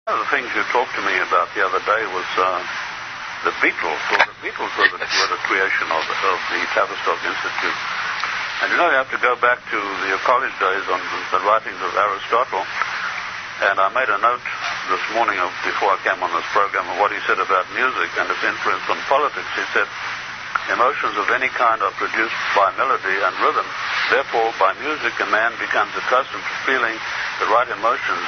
One of the things you talked to me about the other day was the Beatles. Well, the Beatles were the creation of the Tavistock Institute. And you know, you have to go back to your college days on the writings of Aristotle. And I made a note this morning before I came on this program of what he said about music and its influence on politics. He said, emotions of any kind are produced by melody and rhythm. Therefore, by music, a man becomes accustomed to feeling the right emotions.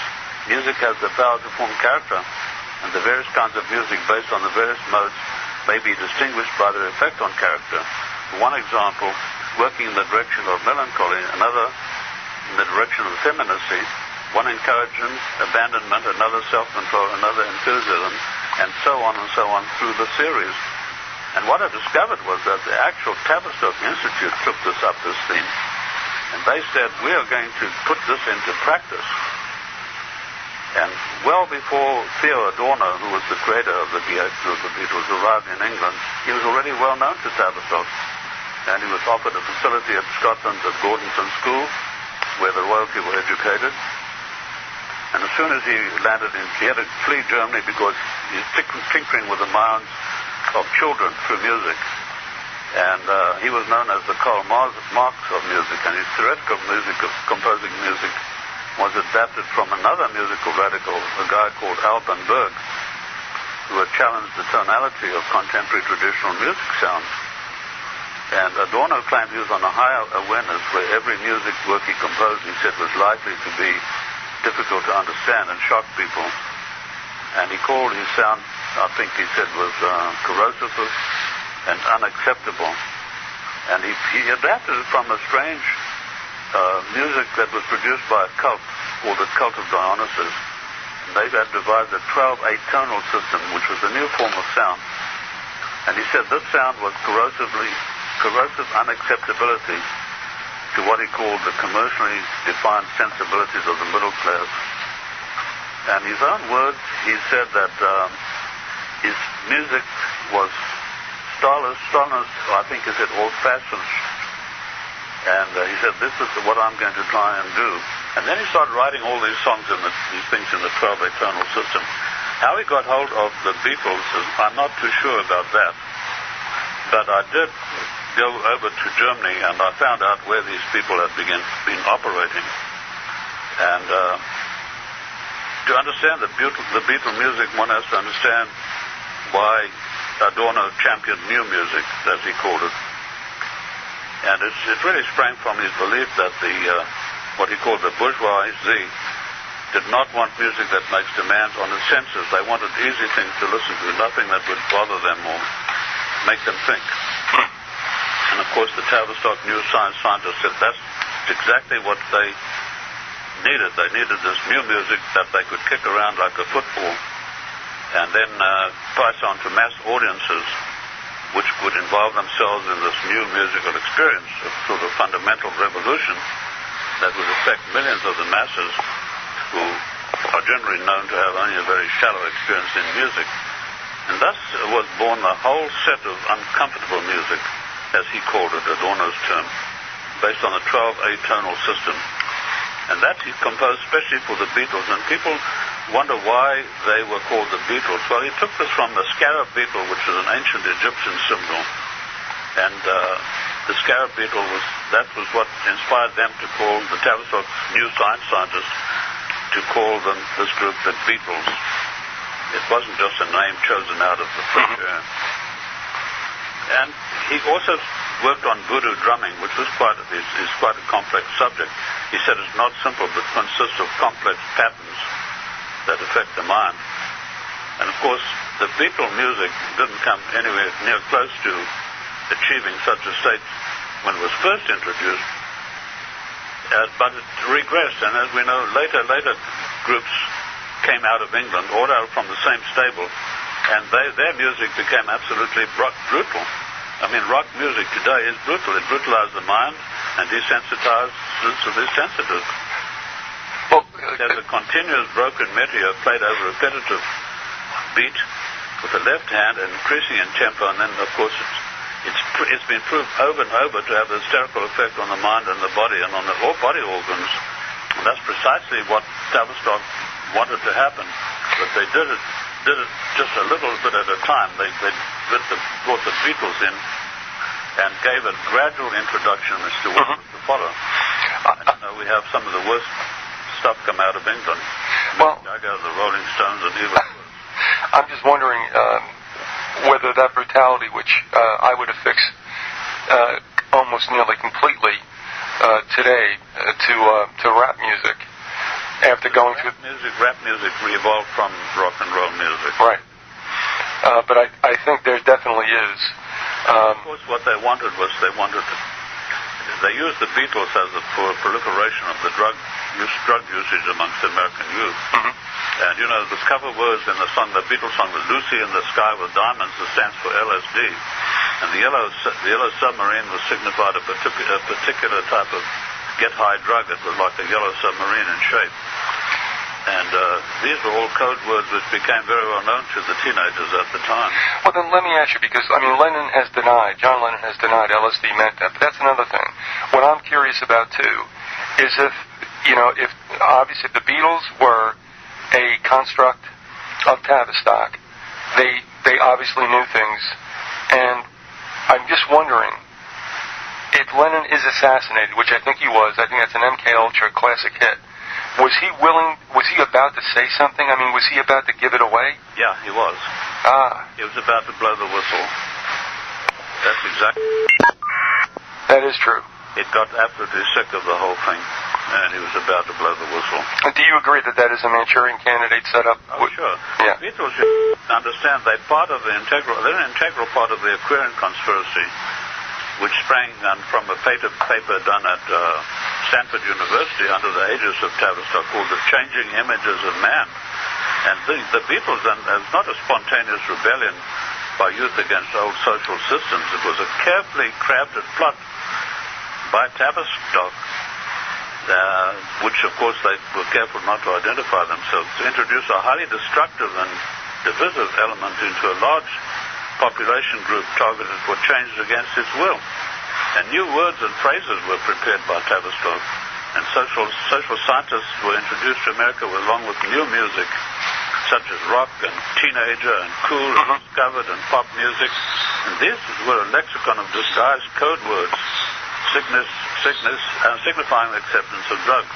Music has the power to form character, and the various kinds of music based on the various modes may be distinguished by their effect on character. One example, working in the direction of melancholy, another in the direction of effeminacy, one encouragement, abandonment, another self-control, another enthusiasm, and so on through the series. And what I discovered was that the actual Tavistock Institute took this theme, and they said, we are going to put this into practice. And well before Theo Adorno, who was the creator of the Beatles, arrived in England, he was already well known to Tavistock. And he was offered a facility at Scotland at Gordonstoun School, where the royalty were educated. And as soon as he landed he had to flee Germany because he's tinkering with the minds of children through music. And he was known as the Karl Marx of music, and his theoretical music of composing music was adapted from another musical radical, a guy called Alban Berg, who had challenged the tonality of contemporary traditional music sounds. And Adorno claimed he was on a higher awareness where every music work he composed, he said, was likely to be difficult to understand and shock people. And he called his sound, I think he said, was corrosive and unacceptable. And he adapted it from a strange music that was produced by a cult called the Cult of Dionysus. And they had devised a 12/8 tonal system, which was a new form of sound. And he said this sound was corrosive unacceptability to what he called the commercially defined sensibilities of the middle class. And his own words, he said that his music was stylist, I think he said old-fashioned. And he said, this is what I'm going to try and do. And then he started writing all these songs and these things in the 12/8 tonal system. How he got hold of the Beatles, I'm not too sure about that. But I did go over to Germany, and I found out where these people had been operating. And to understand the Beatle music, one has to understand why Adorno championed new music, as he called it. And it really sprang from his belief that what he called the bourgeoisie did not want music that makes demands on the senses. They wanted easy things to listen to, nothing that would bother them or make them think. And of course the Tavistock New Science scientists said that's exactly what they needed. They needed this new music that they could kick around like a football and then pass on to mass audiences, which would involve themselves in this new musical experience, a sort of fundamental revolution that would affect millions of the masses who are generally known to have only a very shallow experience in music. And thus was born the whole set of uncomfortable music, as he called it, Adorno's term, based on the 12/8 tonal system. And that he composed especially for the Beatles. And people wonder why they were called the Beatles. Well, he took this from the scarab beetle, which is an ancient Egyptian symbol. And the scarab beetle was what inspired them to call the Tavistock New Science scientists to call this group the Beatles. It wasn't just a name chosen out of the fresh air. And he also worked on voodoo drumming, which was quite a complex subject. He said it's not simple, but consists of complex patterns that affect the mind. And of course, the Beatle music didn't come anywhere near close to achieving such a state when it was first introduced, but it regressed. And as we know, later groups came out of England, all out from the same stable, and their music became absolutely brutal. I mean, rock music today is brutal. It brutalizes the mind and desensitizes the sensitive. There's a continuous broken meteor played over a repetitive beat with the left hand and increasing in tempo, and then, of course, it's been proved over and over to have a hysterical effect on the mind and the body and on the body organs. And that's precisely what Tavistock wanted to happen, but they did it just a little bit at a time. They brought the Beatles in and gave a gradual introduction as to what was to follow. And, we have some of the worst stuff come out of England. Well, the Rolling Stones, and even I'm just wondering whether that brutality, which I would affix almost nearly completely today to rap music, after going through rap music evolved from rock and roll music. Right. But I think there definitely is. Of course, what they wanted was they used the Beatles for proliferation of the drug usage amongst the American youth. Mm-hmm. And the cover words in the song, the Beatles song, was "Lucy in the Sky with Diamonds," that stands for LSD. And the yellow submarine was signified a particular type of get-high drug. It was like a yellow submarine in shape. And these were all code words which became very well known to the teenagers at the time. Well, then let me ask you, because, John Lennon has denied LSD meant that, but that's another thing. What I'm curious about, too, is if obviously the Beatles were a construct of Tavistock, they obviously knew things, and I'm just wondering, if Lennon is assassinated, which I think he was, I think that's an MK Ultra classic hit, was he about to say something? Was he about to give it away? Yeah, he was. He was about to blow the whistle. That's exactly... That is true. It got absolutely sick of the whole thing, and he was about to blow the whistle. And do you agree that is a Manchurian Candidate setup? Oh, sure. Yeah. Beatles should understand they're an integral part of the Aquarian conspiracy, which sprang from a paper done at Stanford University under the aegis of Tavistock called The Changing Images of Man. And the Beatles, and it was not a spontaneous rebellion by youth against old social systems. It was a carefully crafted plot by Tavistock, which of course they were careful not to identify themselves, to introduce a highly destructive and divisive element into a large population group targeted for change against its will. And new words and phrases were prepared by Tavistock, and social scientists were introduced to America along with new music, such as rock and teenager and cool and discovered and pop music. And these were a lexicon of disguised code words, signifying the acceptance of drugs.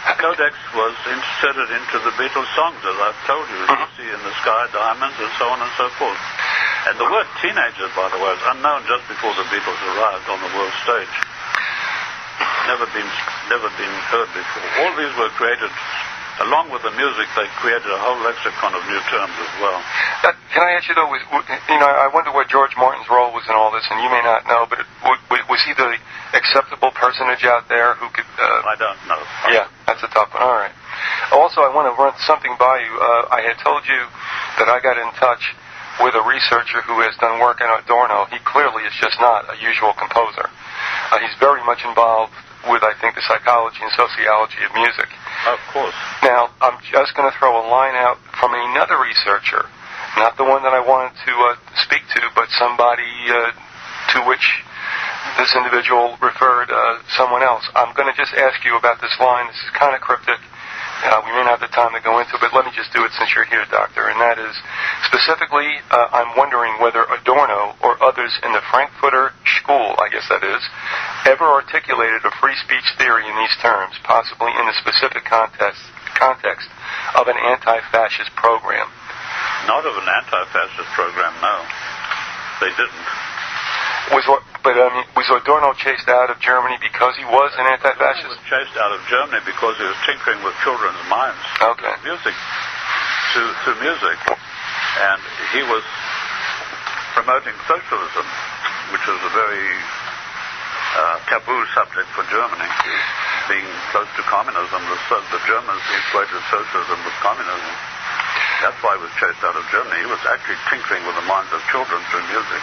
The Codex was inserted into the Beatles songs, as I've told you, Lucy in the Sky, Diamonds, and so on and so forth. And the word teenager, by the way, was unknown just before the Beatles arrived on the world stage. Never been heard before. All these were created, along with the music, they created a whole lexicon of new terms as well. Can I ask you, though, I wonder what George Martin's role was in all this, and you may not know, but was he the acceptable personage out there who could... I don't know. Yeah, that's a tough one. All right. Also, I want to run something by you. I had told you that I got in touch with a researcher who has done work in Adorno. He clearly is just not a usual composer. He's very much involved with, I think, the psychology and sociology of music. Of course. Now, I'm just going to throw a line out from another researcher, not the one that I wanted to speak to, but somebody to which this individual referred someone else. I'm going to just ask you about this line. This is kind of cryptic. We may not have the time to go into it, but let me just do it since you're here, Doctor. And that is, specifically, I'm wondering whether Adorno or others in the Frankfurter School, I guess that is, ever articulated a free speech theory in these terms, possibly in the specific context of an anti-fascist program. Not of an anti-fascist program, no. They didn't. Was Adorno chased out of Germany because he was an anti-fascist? He was chased out of Germany because he was tinkering with children's minds. Okay. Music. To music. And he was promoting socialism, which was a very taboo subject for Germany. Being close to communism, the Germans equated socialism with communism. That's why he was chased out of Germany. He was actually tinkering with the minds of children through music.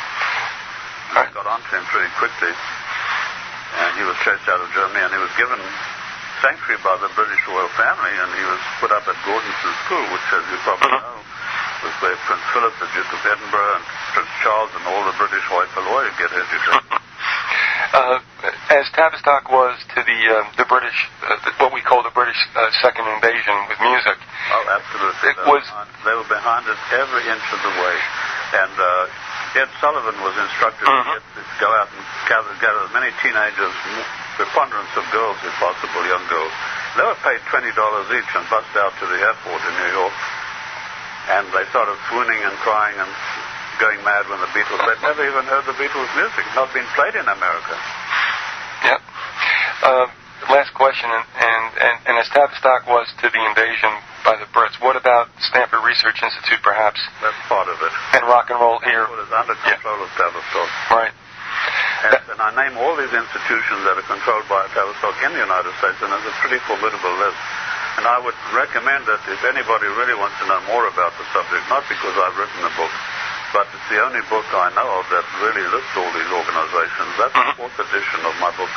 I got onto him pretty quickly, and he was chased out of Germany, and he was given sanctuary by the British royal family, and he was put up at Gordons's School, which, as you probably know, was where Prince Philip, the Duke of Edinburgh, and Prince Charles, and all the British hoi polloi get educated. As Tavistock was to the British, what we call the British second invasion with music. Oh, absolutely. They were behind it every inch of the way. And Ed Sullivan was instructed to go out and gather as many teenagers, preponderance of girls if possible, young girls. They were paid $20 each and bussed out to the airport in New York. And they started swooning and crying and going mad when the Beatles, they'd never even heard the Beatles' music, not been played in America. Yep. Last question, and as Tavistock was to the invasion by the Brits, what about Stanford Research Institute, perhaps? That's part of it. And rock and roll here? Stanford is under control of Tavistock. Right. And I name all these institutions that are controlled by Tavistock in the United States, and it's a pretty formidable list. And I would recommend that if anybody really wants to know more about the subject, not because I've written a book, but it's the only book I know of that really lists all these organizations. That's the fourth edition of my book.